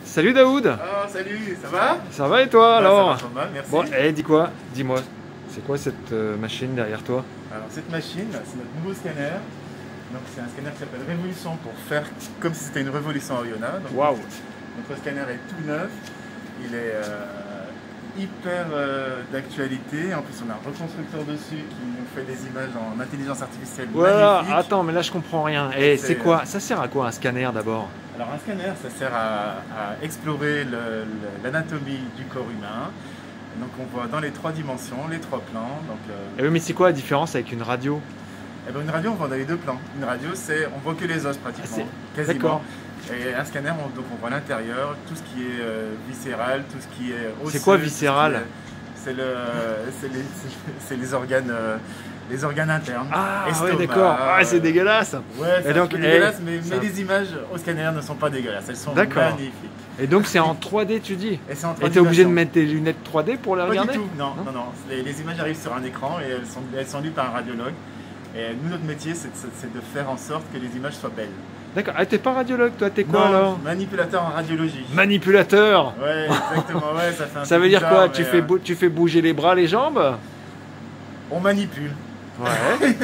Salut Daoud. Ah, salut, ça va? Ça va et toi alors? Ça va, merci. Bon, dis-moi, c'est quoi cette machine derrière toi? Alors cette machine, c'est notre nouveau scanner. Donc c'est un scanner qui s'appelle Révolution pour faire comme si c'était une révolution à Oyonnax. Waouh. Notre scanner est tout neuf, il est hyper d'actualité. En plus on a un reconstructeur dessus qui nous fait des images en intelligence artificielle Voilà, magnifiques. attends, mais là je comprends rien. Et c'est quoi? Ça sert à quoi un scanner d'abord? Alors un scanner, ça sert à explorer l'anatomie du corps humain. Donc on voit dans les trois dimensions, les trois plans. Donc, oui, mais c'est quoi la différence avec une radio? eh ben, une radio, on voit dans les deux plans. Une radio, on voit que les os pratiquement, quasiment. D'accord. Et un scanner, donc on voit l'intérieur, tout ce qui est viscéral, tout ce qui est osseux. C'est quoi viscéral? C'est les organes. Les organes internes. Ah estomac, ouais, d'accord. Ah, c'est dégueulasse. Ouais, c'est un peu dégueulasse, mais les images au scanner ne sont pas dégueulasses. Elles sont magnifiques. Et donc c'est en 3D, tu dis? Et tu es obligé de mettre tes lunettes 3D pour les regarder? Pas du tout, non. Les images arrivent sur un écran et elles sont lues par un radiologue. Et nous, notre métier, c'est de faire en sorte que les images soient belles. D'accord. Ah, t'es pas radiologue, toi, t'es quoi alors? Manipulateur en radiologie. Manipulateur? Ouais, exactement, ouais, ça fait un Ça peu vedire bizarre, quoi? mais, Tu fais bouger les bras, les jambes? On manipule. Ouais.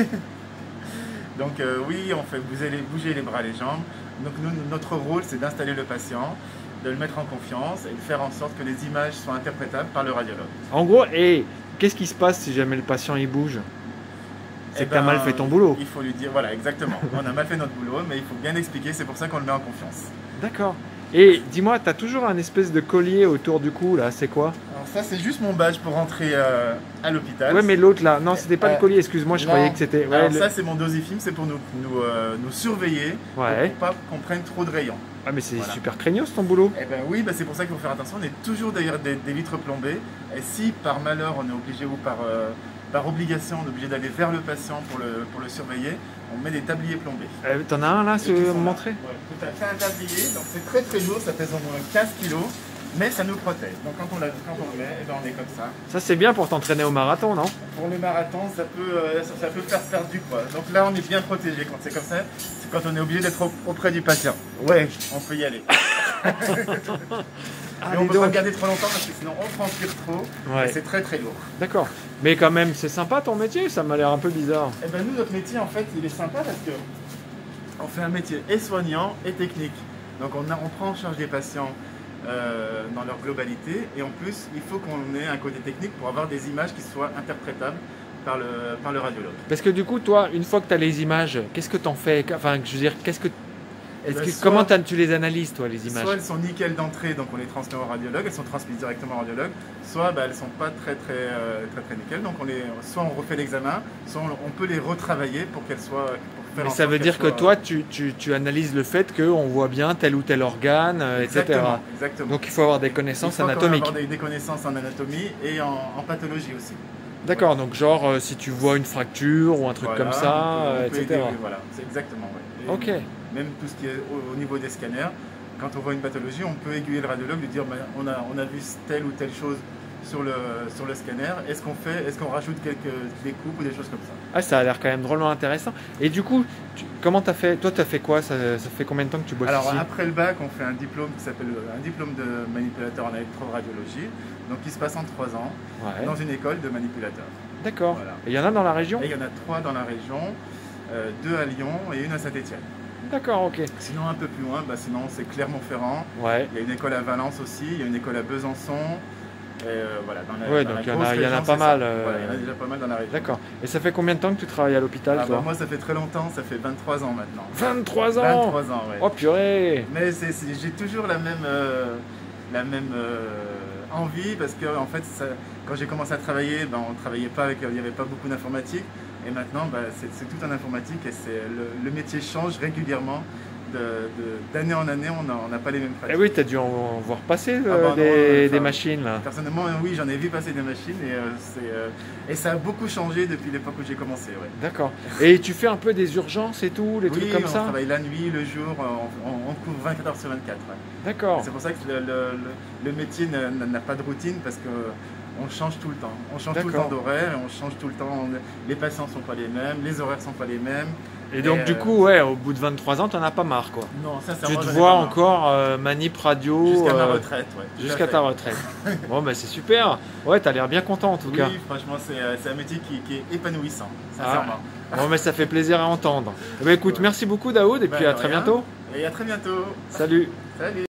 Donc oui, on fait bouger les bras, les jambes. Donc nous, notre rôle, c'est d'installer le patient, de le mettre en confiance et de faire en sorte que les images soient interprétables par le radiologue. En gros, qu'est-ce qui se passe si jamais le patient il bouge? C'est que tu as mal fait ton boulot. Il faut lui dire, voilà, exactement. On a mal fait notre boulot, mais il faut bien expliquer, c'est pour ça qu'on le met en confiance. D'accord. Et dis-moi, tu as toujours un espèce de collier autour du cou, là, c'est quoi? Alors ça, c'est juste mon badge pour rentrer à l'hôpital. Ouais, mais l'autre là, non, c'était pas le collier, excuse-moi, je croyais que c'était... Ouais, alors ça, c'est mon dosifilm, c'est pour nous surveiller, pour pas qu'on prenne trop de rayons. Ah, mais c'est super craignos ton boulot. Eh ben oui, c'est pour ça qu'il faut faire attention. On est toujours derrière des vitres plombées. Et si par malheur, on est obligé ou par obligation, on est obligé d'aller vers le patient pour le surveiller, on met des tabliers plombés. T'en as un là, se montrer? Ouais, tout à fait, un tablier. Donc c'est très très lourd, ça pèse au moins 15 kg. Mais ça nous protège. Donc quand on le met, eh ben, on est comme ça. Ça c'est bien pour t'entraîner au marathon, non? Pour le marathon, ça peut faire perdre du poids. Donc là, on est bien protégé quand c'est comme ça. C'est quand on est obligé d'être auprès du patient. Ouais, on peut y aller. Et on ne peut pas le garder trop longtemps parce que sinon on transpire trop. Ouais. C'est très très lourd. D'accord. Mais quand même, c'est sympa ton métier, ça m'a l'air un peu bizarre. Eh ben nous, notre métier, en fait, il est sympa parce que on fait un métier et soignant et technique. Donc on prend en charge des patients dans leur globalité, et en plus il faut qu'on ait un côté technique pour avoir des images qui soient interprétables par le radiologue. Parce que du coup toi, une fois que tu as les images, qu'est-ce que tu en fais? Enfin, je veux dire, comment tu les analyses toi, les images? Soit elles sont nickel d'entrée, donc on les transmet au radiologue, elles sont transmises directement au radiologue, soit elles sont pas très nickel, donc soit on refait l'examen, soit on peut les retravailler pour qu'elles soient... Mais ça veut dire que toi, tu analyses le fait qu'on voit bien tel ou tel organe, etc. Exactement. Donc il faut avoir des connaissances anatomiques. Il faut avoir des connaissances en anatomie et en pathologie aussi. D'accord, donc genre si tu vois une fracture ou un truc comme ça, etc. Voilà, c'est exactement. Ouais. Ok. Même tout ce qui est au niveau des scanners, quand on voit une pathologie, on peut aiguiller le radiologue, lui dire on a vu telle ou telle chose sur le scanner, est-ce qu'on rajoute des coupes ou des choses comme ça? Ah, ça a l'air quand même drôlement intéressant. Et du coup, comment t'as fait? Toi, t'as fait quoi? Ça fait combien de temps que tu bosses ici? Alors après le bac, on fait un diplôme qui s'appelle un diplôme de manipulateur en électroradiologie, donc qui se passe en 3 ans dans une école de manipulateurs. D'accord. Voilà. Et il y en a dans la région? Et il y en a 3 dans la région, 2 à Lyon et une à Saint-Étienne. D'accord, ok. Sinon un peu plus loin, sinon c'est Clermont-Ferrand. Ouais. Il y a une école à Valence aussi, il y a une école à Besançon. Voilà, donc il y en a pas mal. Voilà, il y en a déjà pas mal dans la région. D'accord. Et ça fait combien de temps que tu travailles à l'hôpital, toi? Moi, ça fait très longtemps, ça fait 23 ans maintenant. 23 ans? 23 ans, ouais. Oh purée! Mais j'ai toujours la même envie, parce que en fait, quand j'ai commencé à travailler, on travaillait pas il n'y avait pas beaucoup d'informatique. Et maintenant, c'est tout en informatique et le métier change régulièrement. D'année en année, on n'a pas les mêmes pratiques. Et oui, tu as dû en voir passer des machines là. Personnellement, oui, j'en ai vu passer des machines et ça a beaucoup changé depuis l'époque où j'ai commencé. Ouais. D'accord. Et tu fais un peu des urgences et tout, les trucs comme ça? Oui, on travaille la nuit, le jour, on couvre 24 heures sur 24. Ouais. D'accord. C'est pour ça que le métier n'a pas de routine, parce que on change tout le temps. On change tout le temps d'horaire et on change tout le temps. Les patients ne sont pas les mêmes, les horaires ne sont pas les mêmes. Et donc du coup, ouais, au bout de 23 ans, t'en as pas marre, quoi. Non, sincèrement, Tu te j'en ai vois pas marre. encore manip radio Jusqu'à ma retraite, ouais. tout à jusqu'à fait. ta retraite. Bon, bah c'est super. Ouais, t'as l'air bien content en tout Oui, cas. franchement, c'est un métier qui est épanouissant, sincèrement. Bon, mais ça fait plaisir à entendre. Eh ben, écoute, Ouais. merci beaucoup Daoud et puis Ben, à de très rien. bientôt. Et à très bientôt. Salut. Salut.